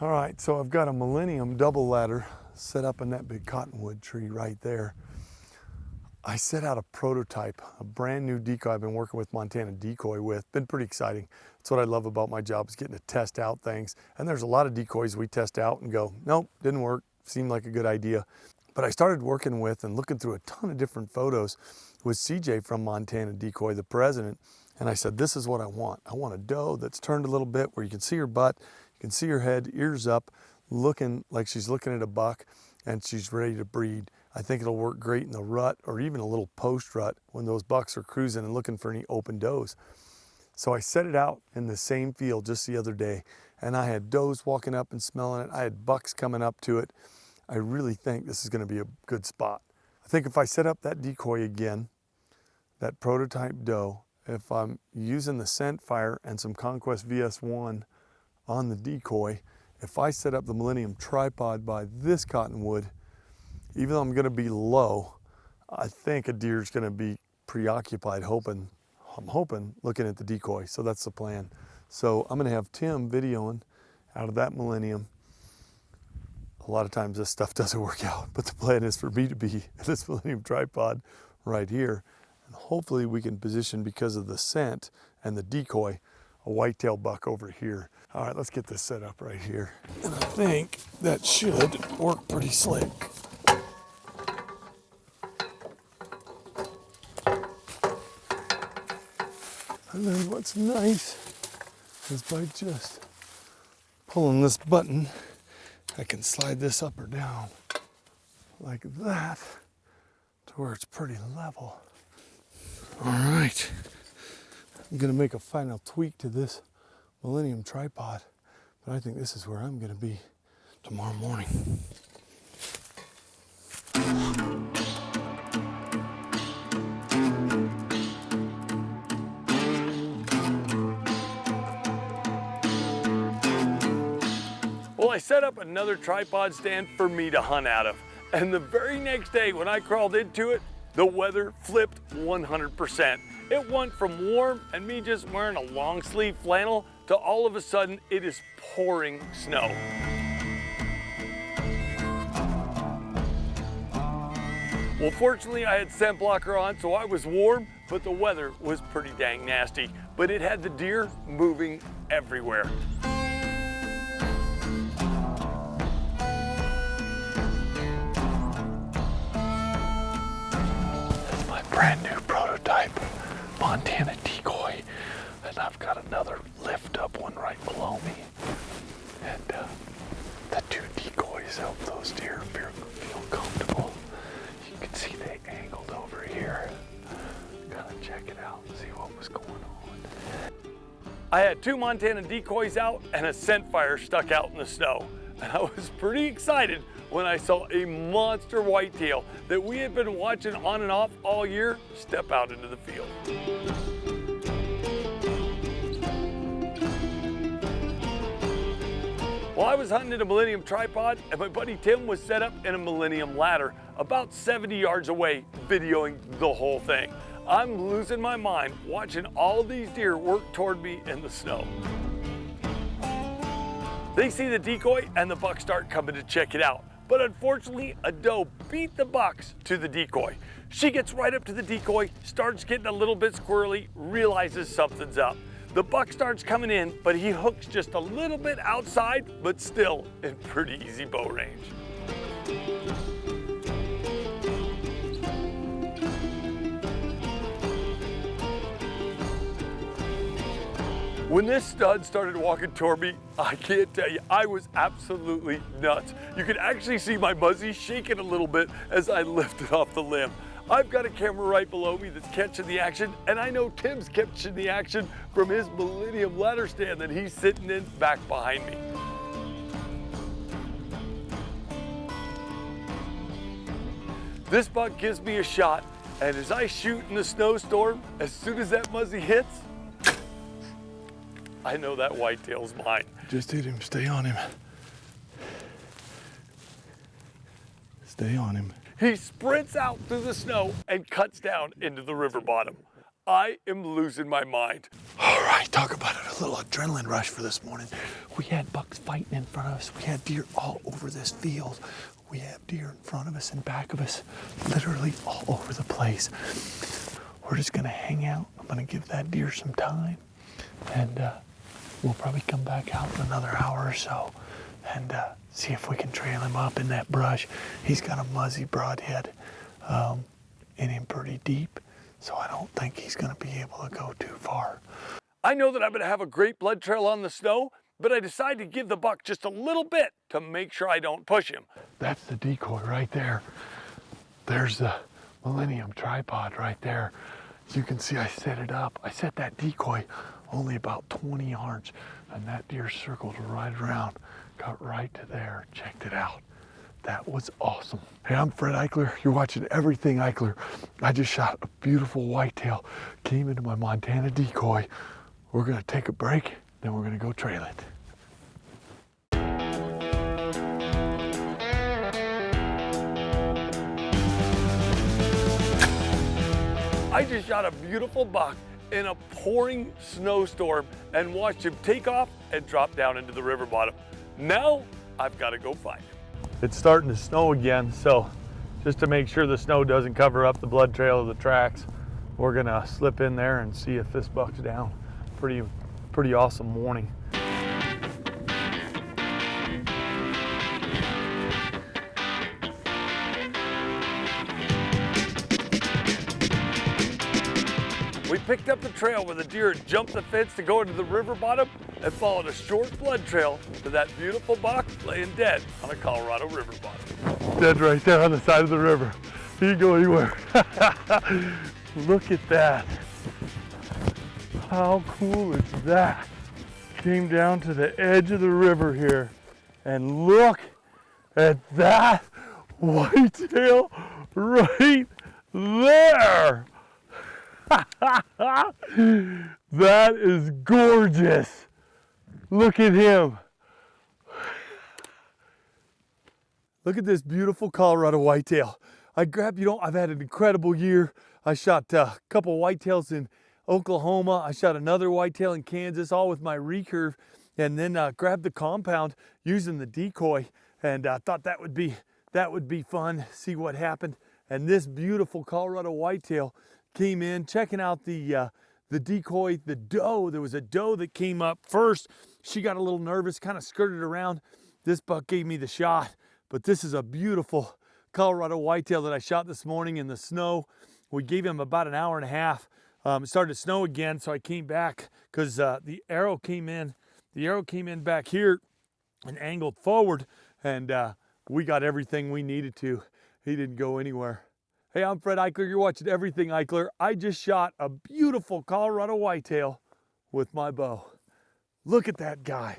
All right, so I've got a Millennium double ladder set up in that big cottonwood tree right there. I set out a prototype, a brand new decoy I've been working with Montana Decoy with. Been pretty exciting. That's what I love about my job, is getting to test out things. And there's a lot of decoys we test out and go, nope, didn't work, seemed like a good idea. But I started working with and looking through a ton of different photos with CJ from Montana Decoy, the president. And I said, this is what I want. I want a doe that's turned a little bit where you can see her butt, you can see her head, ears up, looking like she's looking at a buck and she's ready to breed. I think it'll work great in the rut or even a little post rut when those bucks are cruising and looking for any open does. So I set it out in the same field just the other day, and I had does walking up and smelling it. I had bucks coming up to it. I really think this is going to be a good spot. I think if I set up that decoy again, that prototype doe, if I'm using the scent fire and some Conquest VS1 on the decoy, if I set up the Millennium tripod by this cottonwood, even though I'm going to be low, I think a deer's going to be preoccupied I'm hoping looking at the decoy. So that's the plan. So I'm going to have Tim videoing out of that Millennium. A lot of times this stuff doesn't work out, but the plan is for me to be at this Millennium tripod right here. And hopefully we can position, because of the scent and the decoy, a whitetail buck over here. All right, let's get this set up right here. And I think that should work pretty slick. And then what's nice is by just pulling this button, I can slide this up or down like that to where it's pretty level. All right, I'm gonna make a final tweak to this Millennium tripod, but I think this is where I'm gonna be tomorrow morning. Well, I set up another tripod stand for me to hunt out of. And the very next day when I crawled into it, the weather flipped 100%. It went from warm and me just wearing a long sleeve flannel to all of a sudden it is pouring snow. Well, fortunately I had scent blocker on, so I was warm, but the weather was pretty dang nasty. But it had the deer moving everywhere. Brand new prototype Montana Decoy, and I've got another lift up one right below me, and the two decoys help those deer feel comfortable. You can see they angled over here. Gotta check it out and see what was going on. I had two Montana decoys out and a scent fire stuck out in the snow, and I was pretty excited when I saw a monster whitetail that we had been watching on and off all year step out into the field. Well, I was hunting in a Millennium tripod and my buddy Tim was set up in a Millennium ladder about 70 yards away, videoing the whole thing. I'm losing my mind watching all these deer work toward me in the snow. They see the decoy and the bucks start coming to check it out. But unfortunately, a doe beat the bucks to the decoy. She gets right up to the decoy, starts getting a little bit squirrely, realizes something's up. The buck starts coming in, but he hooks just a little bit outside, but still in pretty easy bow range. When this stud started walking toward me, I can't tell you, I was absolutely nuts. You could actually see my muzzy shaking a little bit as I lifted off the limb. I've got a camera right below me that's catching the action, and I know Tim's catching the action from his Millennium ladder stand that he's sitting in back behind me. This buck gives me a shot, and as I shoot in the snowstorm, as soon as that muzzy hits, I know that whitetail's mine. Just hit him, stay on him. Stay on him. He sprints out through the snow and cuts down into the river bottom. I am losing my mind. All right, talk about it, a little adrenaline rush for this morning. We had bucks fighting in front of us. We had deer all over this field. We have deer in front of us and back of us, literally all over the place. We're just gonna hang out. I'm gonna give that deer some time, and we'll probably come back out in another hour or so and see if we can trail him up in that brush. He's got a muzzy broadhead in him pretty deep, so I don't think he's gonna be able to go too far. I know that I'm gonna have a great blood trail on the snow, but I decided to give the buck just a little bit to make sure I don't push him. That's the decoy right there. There's the Millennium tripod right there. As you can see, I set it up. I set that decoy only about 20 yards, and that deer circled right around, got right to there, checked it out. That was awesome. Hey, I'm Fred Eichler. You're watching Everything Eichler. I just shot a beautiful whitetail, came into my Montana Decoy. We're gonna take a break, then we're gonna go trail it. I just shot a beautiful buck in a pouring snowstorm and watched him take off and drop down into the river bottom. Now I've got to go find him. It's starting to snow again, so just to make sure the snow doesn't cover up the blood trail of the tracks, we're gonna slip in there and see if this buck's down. Pretty awesome morning. We picked up the trail where the deer had jumped the fence to go into the river bottom and followed a short blood trail to that beautiful buck laying dead on a Colorado river bottom. Dead right there on the side of the river. He didn't go anywhere. Look at that. How cool is that? Came down to the edge of the river here, and look at that whitetail right there. That is gorgeous. Look at him. Look at this beautiful Colorado whitetail. I've had an incredible year. I shot a couple whitetails in Oklahoma. I shot another whitetail in Kansas, all with my recurve, and then grabbed the compound using the decoy, and I thought that would be fun, see what happened. And this beautiful Colorado whitetail came in, checking out the decoy, the doe. There was a doe that came up first. She got a little nervous, kind of skirted around. This buck gave me the shot, but this is a beautiful Colorado whitetail that I shot this morning in the snow. We gave him about an hour and a half. It started to snow again, so I came back because the arrow came in. The arrow came in back here and angled forward, and we got everything we needed to. He didn't go anywhere. Hey, I'm Fred Eichler. You're watching Everything Eichler. I just shot a beautiful Colorado whitetail with my bow. Look at that guy.